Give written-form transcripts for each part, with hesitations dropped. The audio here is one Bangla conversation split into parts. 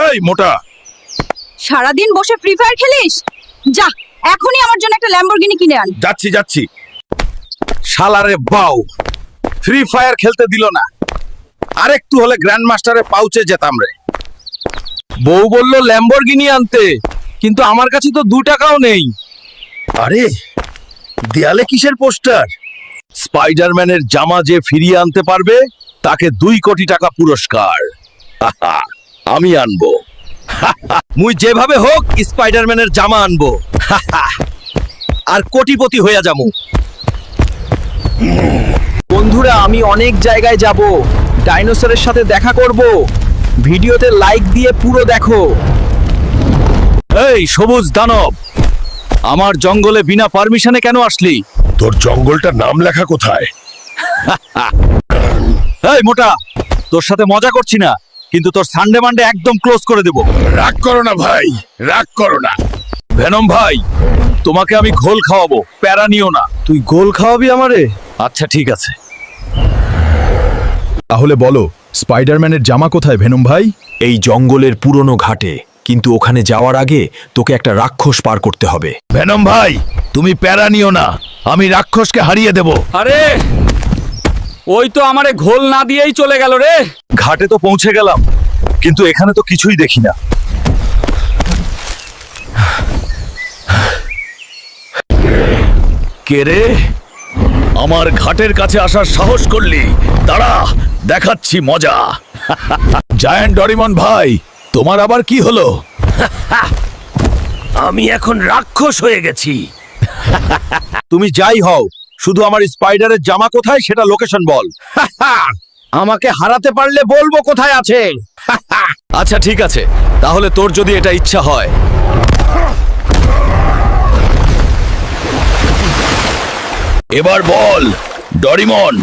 এই মোটা, সারাদিন বসে ফ্রি ফায়ার খেলিস? যা এখনই আমার জন্য একটা ল্যাম্বরগিনি কিনে আন। যাচ্ছি যাচ্ছি। শালারে বাউ, ফ্রি ফায়ার খেলতে দিল না। আরেকটু হলে গ্র্যান্ড মাস্টারে পাউচে যেতাম রে। বউ বলল ল্যাম্বরগিনি আনতে, কিন্তু আমার কাছে তো 2 টাকাও নেই। আরে দেয়ালে কিসের পোস্টার? স্পাইডারম্যানের জামা যে ফিরিয়ে আনতে পারবে তাকে 2 কোটি টাকা পুরস্কার। হাহা, আমি আনবো। মুই যেভাবে হোক স্পাইডারম্যানের জামা আনবো। আর কোটিপতি হইয়া যামু। বন্ধুরা, আমি অনেক জায়গায় যাব, ডাইনোসরের সাথে দেখা করব। ভিডিওতে লাইক দিয়ে পুরো দেখো। এই সবুজ দানব, আমার জঙ্গলে বিনা পারমিশনে কেন আসলি? তোর জঙ্গলটার নাম লেখা কোথায়? এই মোটা, তোর সাথে মজা করছি না, কিন্তু তোর সানডে মানডে একদম ক্লোজ করে দেব। রাগ করো না ভাই, রাগ করো না। ভেনম ভাই, তোমাকে আমি ঘোল খাওয়াবো, প্যারা নিও না। তুই গোল খাওয়াবি আমারে? আচ্ছা ঠিক আছে। তাহলে বলো, স্পাইডারম্যানের জামা কোথায় ভেনম ভাই? এই জঙ্গলের পুরনো ঘাটে, কিন্তু ওখানে যাওয়ার আগে তোকে একটা রাক্ষস পার করতে হবে। ভেনম ভাই, তুমি প্যারা নিও না, আমি রাক্ষসকে হারিয়ে দেব। আরে ওই তো আমারে ঘোল না দিয়েই চলে গেল রে। ঘাটে তো পৌঁছে গেলাম, কিন্তু এখানে তো কিছুই দেখি না। কে রে? আমার ঘাটের কাছে আসার সাহস করলি? দাঁড়া, দেখাচ্ছি মজা। জায়ান্ট ডরিমন ভাই, তোমার আবার কি হলো? আমি এখন রাক্ষস হয়ে গেছি। তুমি যাই হও, শুধু আমার স্পাইডারের জামা কোথায় সেটা লোকেশন বল। আমাকে হারাতে পারলে বলবো কোথায় আছে। আচ্ছা ঠিক আছে, তাহলে তোর যদি এটা ইচ্ছা হয়। এবার বল ডরিমন,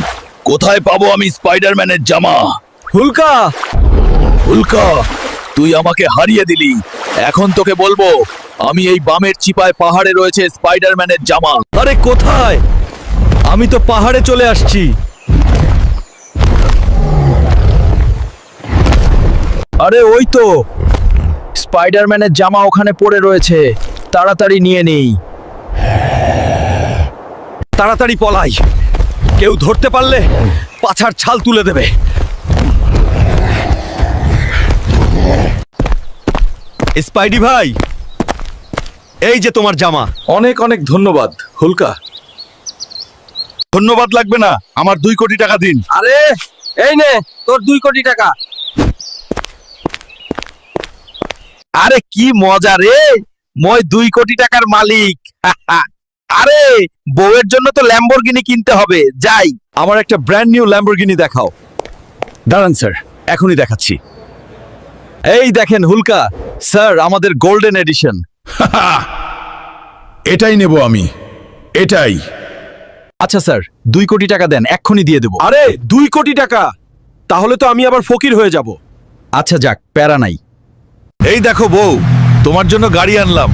কোথায় পাবো আমি স্পাইডারম্যানের জামা? হুলকা, হুলকা, তুই আমাকে হারিয়ে দিলি। এখন তোকে বলবো, আমি এই বামের চিপায় পাহাড়ে রয়েছে স্পাইডারম্যানের জামা। আরে কোথায়? আমি তো পাহাড়ে চলে আসছি। আরে ওই তো স্পাইডারম্যানের জামা ওখানে পড়ে রয়েছে, তাড়াতাড়ি নিয়ে নেই। তাড়াতাড়ি পলাই, কেউ ধরতে পারলে পাছার ছাল তুলে দেবে। স্পাইডি ভাই, এই যে তোমার জামা। অনেক অনেক ধন্যবাদ হুলকা। ধন্যবাদ লাগবে না, আমার 2 কোটি টাকা দিন। আরে এই নে তোর 2 কোটি টাকা। আরে কি মজা রে, মই 2 কোটি টাকার মালিক। আরে বউয়ের জন্য তো ল্যাম্বরগিনি কিনতে হবে, যাই। আমার একটা ব্র্যান্ড নিউ ল্যাম্বরগিনি দেখাও। দাঁড়ান স্যার, এখনই দেখাচ্ছি। এই দেখেন হুলকা স্যার, আমাদের গোল্ডেন এডিশন। এটাই নেব আমি, এটাই। আচ্ছা স্যার, 2 কোটি টাকা দেন, এক্ষুনি দিয়ে দেব। আরে 2 কোটি টাকা, তাহলে তো আমি আবার ফকির হয়ে যাব। আচ্ছা যাক, প্যারা নাই। এই দেখো বউ, তোমার জন্য গাড়ি আনলাম।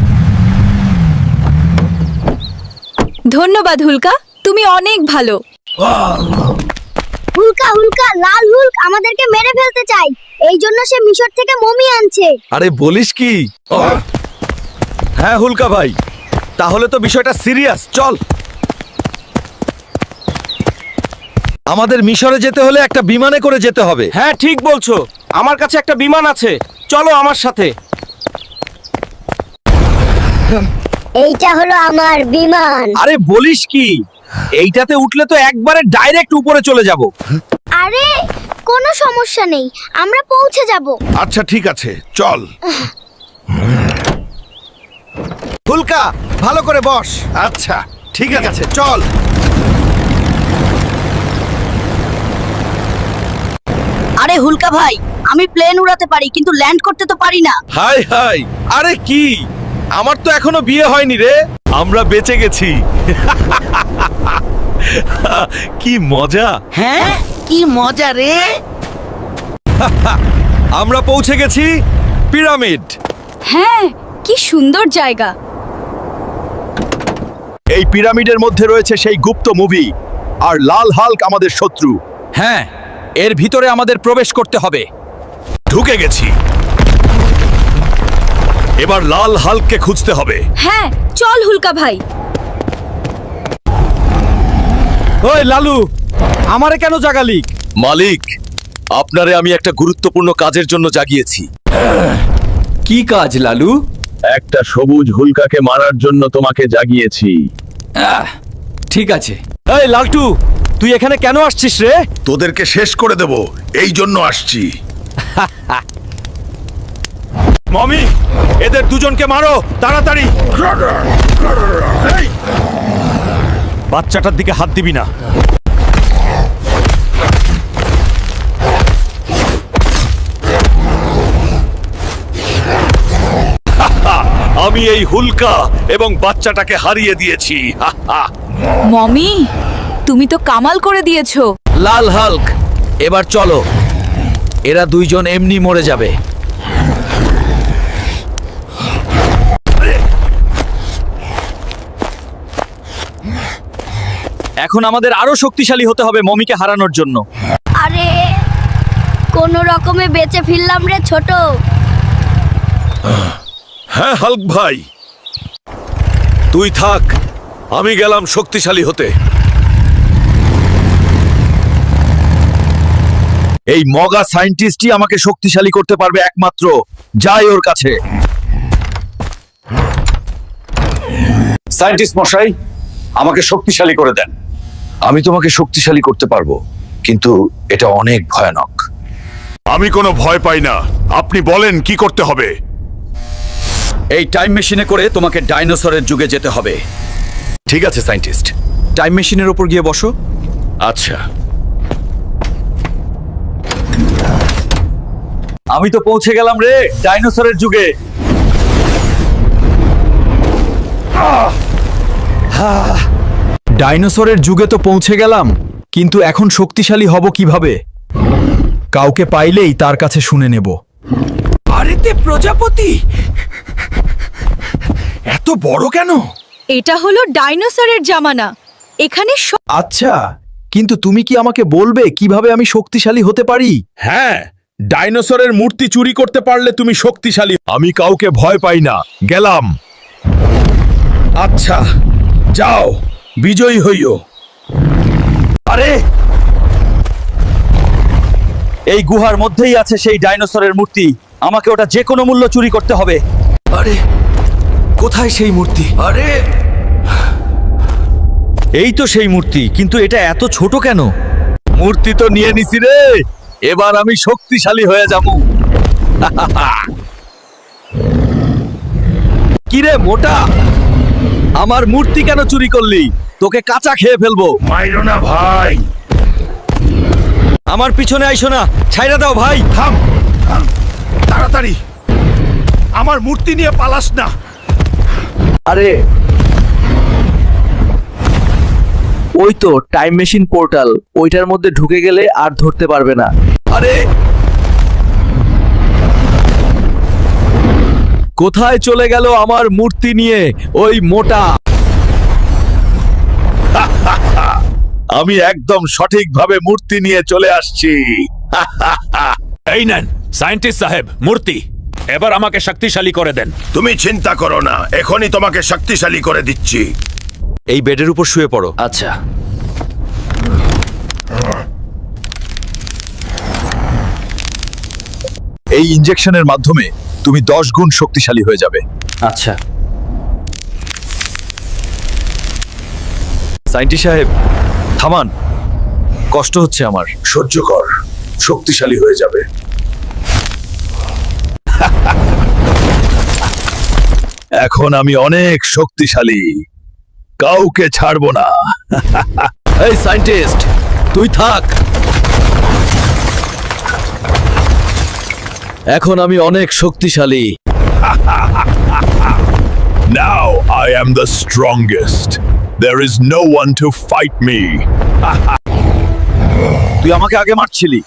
ধন্যবাদ হুলকা, তুমি অনেক ভালো। হুলকা হুলকা, লাল হুলক আমাদেরকে মেরে ফেলতে চাই, এই জন্য সে মিশর থেকে মমি আনছে। আরে বলিস কি? হ্যাঁ হুলকা ভাই, তাহলে তো বিষয়টা সিরিয়াস। চল, আমাদের মিশরে যেতে হলে একটা বিমানে করে যেতে হবে। হ্যাঁ ঠিক বলছো, আমার কাছে একটা বিমান আছে, চলো আমার সাথে। এইটা হলো আমার বিমান। আরে বলিস কি, এইটাতে উঠলে তো একবারে ডাইরেক্ট উপরে চলে যাব। আরে কোনো সমস্যা নেই, আমরা পৌঁছে যাব। আচ্ছা ঠিক আছে, চল। হুলকা ভালো করে বস। আচ্ছা ঠিক আছে, চল। আরে হুলকা ভাই, আমি প্লেন উড়াতে পারি, কিন্তু ল্যান্ড করতে তো পারি না। হাই হাই, আরে কি, আমার তো এখনো বিয়ে হয়নি রে। আমরা বেঁচে গেছি। কি মজা। হ্যাঁ কি মজা রে। আমরা পৌঁছে গেছি পিরামিড। হ্যাঁ কি সুন্দর জায়গা। এই পিরামিডের মধ্যে রয়েছে সেই গুপ্ত মুভি, আর লাল হাল্ক আমাদের শত্রু। হ্যাঁ, এর ভিতরে আমাদের প্রবেশ করতে হবে। ঢুকে গেছি। এবার লাল হাল্ককে খুঁজতে হবে। হ্যাঁ চল হুলকা ভাই। ওই লালু, আমারে কেন জাগালি? মালিক, আপনারে আমি একটা গুরুত্বপূর্ণ কাজের জন্য জাগিয়েছি। কি কাজ লালু? একটা সবুজ হুলকাকে মারার জন্য তোমাকে জাগিয়েছি। ঠিক আছে। এই লালটু, তুই এখানে কেন আসছিস রে? তোদেরকে শেষ করে দেব, এই জন্য আসছি। মমি, এদের দুজনকে মারো তাড়াতাড়ি। বাচ্চাটার দিকে হাত দিবি না। আমি এই হুলকা এবং বাচ্চাটাকে হারিয়ে দিয়েছি। মমি তুমি তো কামাল করে দিয়েছো। লাল হাল্ক, এবার চলো, এরা দুইজন এমনি মরে যাবে। এখন আমাদের আরো শক্তিশালী হতে হবে মমিকে হারানোর জন্য। আরে কোনো রকমে বেঁচে ফিরলাম রে ছোট। হ্যাঁ হাল্ক ভাই, তুই থাক, আমি গেলাম শক্তিশালী হতে। এই মগা সায়েন্টিস্টই আমাকে শক্তিশালী করতে পারবে একমাত্র। যাই ওর কাছে। সায়েন্টিস্ট মশাই, আমাকে শক্তিশালী করে দেন। আমি তোমাকে শক্তিশালী করতে পারবো, কিন্তু এটা অনেক ভয়ানক। আমি কোনো ভয় পাই না, আপনি বলেন কি করতে হবে। এই টাইম মেশিনে করে তোমাকে ডাইনোসরের যুগে যেতে হবে। ঠিক আছে সায়েন্টিস্ট, টাইম মেশিনের উপর গিয়ে বসো। আচ্ছা। আমি তো পৌঁছে গেলাম রে ডাইনোসরের যুগে। ডাইনোসরের যুগে তো পৌঁছে গেলাম, কিন্তু এখন শক্তিশালী হব কিভাবে? কাউকে পাইলেই তার কাছে শুনে নেব। আরেতে প্রজাপতি এত বড় কেন? এটা হলো ডাইনোসরের জামানা। এখানে আচ্ছা, কিন্তু তুমি কি আমাকে বলবে কিভাবে আমি শক্তিশালী হতে পারি? হ্যাঁ, ডাইনোসরের মূর্তি চুরি করতে পারলে তুমি শক্তিশালী। আমি কাউকে ভয় পাই না, গেলাম। আচ্ছা, যাও, বিজয়ী হইও। আরে, এই গুহার মধ্যেই আছে সেই ডাইনোসরের মূর্তি। আমাকে ওটা যে কোনো মূল্য চুরি করতে হবে। আরে কোথায় সেই মূর্তি? আরে এই তো সেই মূর্তি, কিন্তু এটা এত ছোট কেন? মূর্তি তো নিয়ে নিছি রে, এবার আমি শক্তিশালী হয়ে যাব। কিরে মোটা, আমার মূর্তি কেন চুরি করলি? তোকে কাঁচা খেয়ে ফেলবো। মাইরো না ভাই। আমার পিছনে আইসো না, ছাইরা দাও ভাই। থাম, থাম, তাড়াতাড়ি, আমার মূর্তি নিয়ে পালাস না। আরে ওই তো টাইম মেশিন পোর্টাল, ওইটার মধ্যে ঢুকে গেলে আর ধরতে পারবে না। আরে কোথায় চলে গেল আমার মূর্তি নিয়ে ওই মোটা? আমি একদম সঠিকভাবে মূর্তি নিয়ে চলে আসছি। এই নেন সায়েন্টিস্ট সাহেব, মূর্তি। এবার আমাকে শক্তিশালী করে দেন। তুমি চিন্তা করো না, এখনই তোমাকে শক্তিশালী করে দিচ্ছি। এই বেডের উপর শুয়ে পড়ো। আচ্ছা, এই ইনজেকশনের মাধ্যমে তুমি 10 গুণ শক্তিশালী হয়ে যাবে। আচ্ছা। সায়েন্টিস্ট সাহেব, থামান, কষ্ট হচ্ছে আমার। সহ্য কর, শক্তিশালী হয়ে যাবে। এখন আমি অনেক শক্তিশালী, কাউকে ছাড়বো না। এই সায়েন্টিস্ট, তুই থাক। এখন আমি অনেক শক্তিশালী। Now I am the strongest. There is no one to fight me. তুই আমাকে আগে মারছিলি,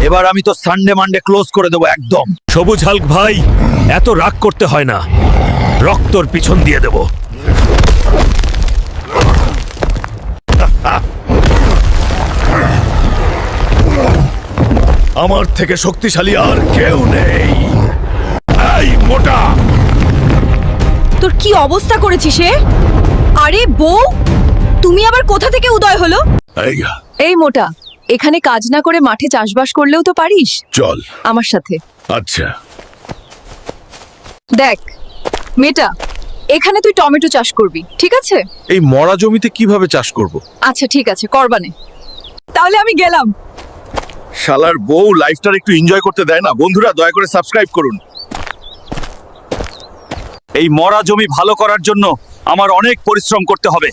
এবার আমি তো সানডে মানডে ক্লোজ করে দেবো একদম। সবুজ হাল্ক ভাই, এত রাগ করতে হয় না, রক্তর পিছন দিয়ে দেব। আমার থেকে শক্তিশালী আর কেউ নেই। এই মোটা, তোর কি অবস্থা করেছিস সে? আরে বউ, তুমি আবার কোথা থেকে উদয় হলো? এই এই মোটা, এখানে কাজ না করে মাঠে চাষবাস করলেও তো পারিস। চল। আমার সাথে আচ্ছা, দেখ মেটা, এখানে তুই টমেটো চাষ করবি, ঠিক আছে? এই মরা জমিতে কিভাবে চাষ করব? আচ্ছা ঠিক আছে, করবানে। তাহলে আমি গেলাম। শালার বউ লাইফটার একটু এনজয় করতে দেয় না। বন্ধুরা দয়া করে সাবস্ক্রাইব করুন। এই মরা জমি ভালো করার জন্য আমার অনেক পরিশ্রম করতে হবে।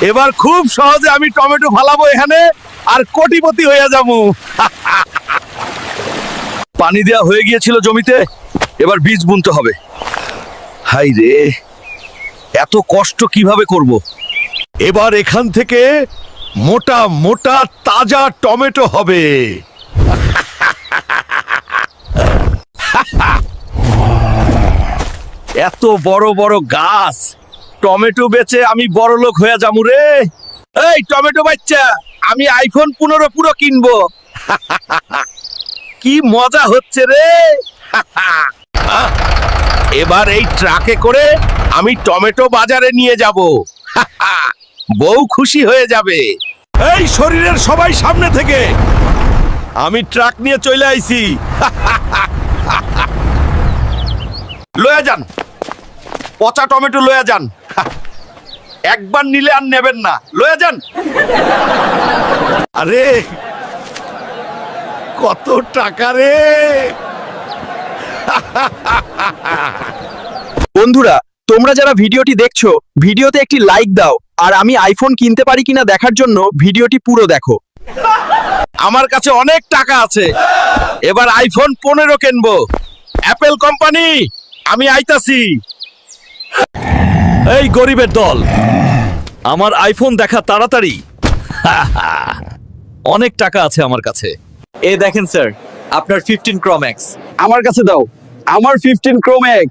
এবার খুব সহজে আমি টমেটো ফালাবো এখানে, আর কোটিপতি হয়ে যাবো। পানি দেওয়া হয়ে গিয়েছিল জমিতে, এবার বীজ বুনতে হবে। হাই রে, এত কষ্ট কিভাবে করব? এবার এখান থেকে মোটা মোটা তাজা টমেটো হবে। এত বড় বড় গাছ, টমেটো বেচে আমি বড় লোক হয়ে যাবো রে। এই টমেটো বাচ্চা, আমি আইফোন 15 পুরো কিনবো। কি মজা হচ্ছে রে। এবার এই ট্রাকে করে আমি টমেটো বাজারে নিয়ে যাব। বউ খুশি হয়ে যাবে। এই শরীরের সবাই সামনে থেকে, আমি ট্রাক নিয়ে চলে আইছি। লয়া যান, পচা টমেটো লয়া যান। একবার নিলে আর নেবেন না, লয়া যান। আরে কত টাকা রে। বন্ধুরা, তোমরা যারা ভিডিওটি দেখছো, ভিডিওতে একটি লাইক দাও, আর আমি আইফোন কিনতে পারি কিনা দেখার জন্য ভিডিওটি পুরো দেখো। আমার কাছে অনেক টাকা আছে, এবার আইফোন 15 কিনবো। অ্যাপেল কোম্পানি, আমি আইতাছি। এই গরিবের দল, আমার আইফোন দেখা তাড়াতাড়ি। অনেক টাকা আছে আমার কাছে। এ দেখেন স্যার, আপনার 15 Pro Max আমার কাছে দাও। আমার 15 Pro Max।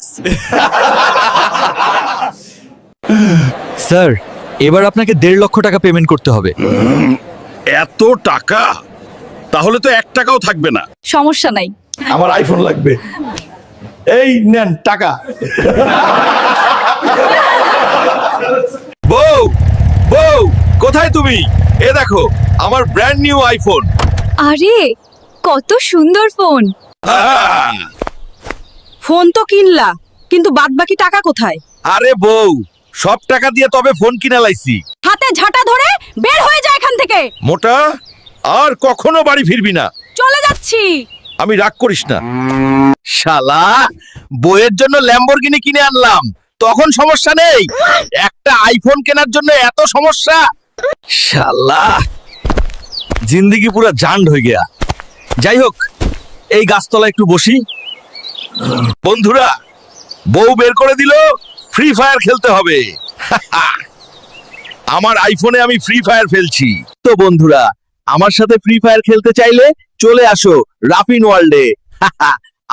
স্যার, এবার আপনাকে 1.5 লক্ষ টাকা পেমেন্ট করতে হবে। এত টাকা? তাহলে তো 1 টাকাও থাকবে না। সমস্যা নাই। আমার আইফোন লাগবে। এই নেন টাকা। বউ, বউ কোথায় তুমি? এ দেখো আমার ব্র্যান্ড নিউ আইফোন। আরে কত সুন্দর ফোন। ফোন তো কিনলা, কিন্তু বাদবাকি টাকা কোথায়? আরে বউ, সব টাকা দিয়ে তবে ফোন কিনা লাইছি। হাতে ঝাঁটা ধরে বের হয়ে যায় এখান থেকে। মোটা, আর কখনো বাড়ি ফিরবি না। চলে যাচ্ছি। আমি রাগ করিস না। শালা, বইয়ের জন্য ল্যাম্বরগিনি কিনে আনলাম, তখন সমস্যা নেই। একটা আইফোন কেনার জন্য এত সমস্যা। শালা, জিন্দেগি পুরো জান্ড হয়ে গিয়া। যাই হোক, এই গাছতলা একটু বসি। বন্ধুরা, বউ বের করে দিল, ফ্রি ফায়ার খেলতে হবে। আমার আইফোনে আমি ফ্রি ফায়ার ফেলছি। তো বন্ধুরা, আমার সাথে ফ্রি ফায়ার খেলতে চাইলে চলে আসো রাফিন ওয়ার্ল্ডে।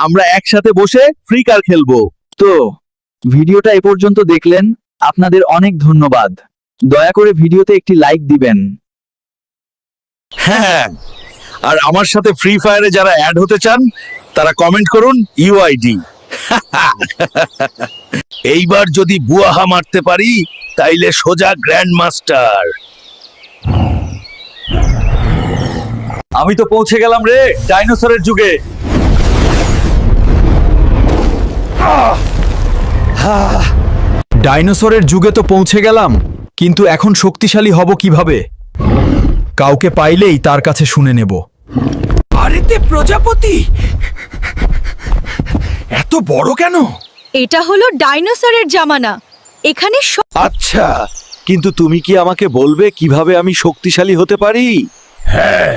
আমরা একসাথে বসে ফ্রি কার খেলবো। তো ভিডিওটা এ পর্যন্ত দেখলেন, আপনাদের অনেক ধন্যবাদ। দয়া করে ভিডিওতে একটি লাইক দিবেন। হ্যাঁ, আর আমার সাথে ফ্রি ফায়ারে যারা অ্যাড হতে চান তারা কমেন্ট করুন ইউআইডি। এইবার যদি বুয়াহা মারতে পারি তাইলে সোজা গ্র্যান্ড মাস্টার। আমি তো পৌঁছে গেলাম রে ডাইনোসরের যুগে। ডাইনোসরের যুগে তো পৌঁছে গেলাম, কিন্তু এখন শক্তিশালী হব কিভাবে? কাউকে পাইলেই তার কাছে শুনে নেব। আরেতে প্রজাপতি এত বড় কেন? এটা হলো ডাইনোসরের জামানা। এখানে আচ্ছা, কিন্তু তুমি কি আমাকে বলবে কিভাবে আমি শক্তিশালী হতে পারি? হ্যাঁ,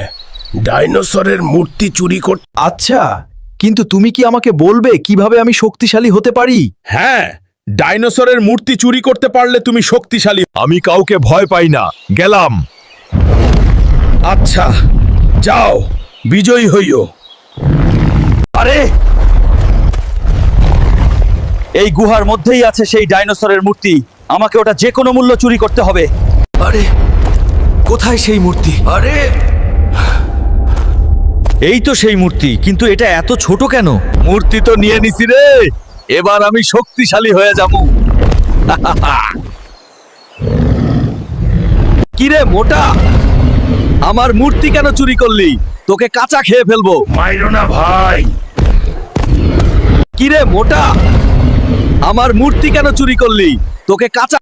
ডাইনোসরের মূর্তি চুরি করতে। আচ্ছা, কিন্তু তুমি কি আমাকে বলবে কিভাবে আমি শক্তিশালী হতে পারি? হ্যাঁ, ডাইনোসরের মূর্তি চুরি করতে পারলে তুমি শক্তিশালী। আমি কাউকে ভয় পাই না, গেলাম। আচ্ছা, যাও, বিজয়ী হইও। আরে, এই গুহার মধ্যেই আছে সেই ডাইনোসরের মূর্তি। আমাকে ওটা যে কোনো মূল্য চুরি করতে হবে। আরে কোথায় সেই মূর্তি? আরে এই তো সেই মূর্তি, কিন্তু এটা এত ছোট কেন? মূর্তি তো নিয়ে নিছি রে, এবার আমি শক্তিশালী হয়ে যাব। কিরে মোটা, আমার মূর্তি কেন চুরি করলি? তোকে কাঁচা খেয়ে ফেলবো। মাইরো না ভাই। কিরে মোটা, আমার মূর্তি কেন চুরি করলি? তোকে কাঁচা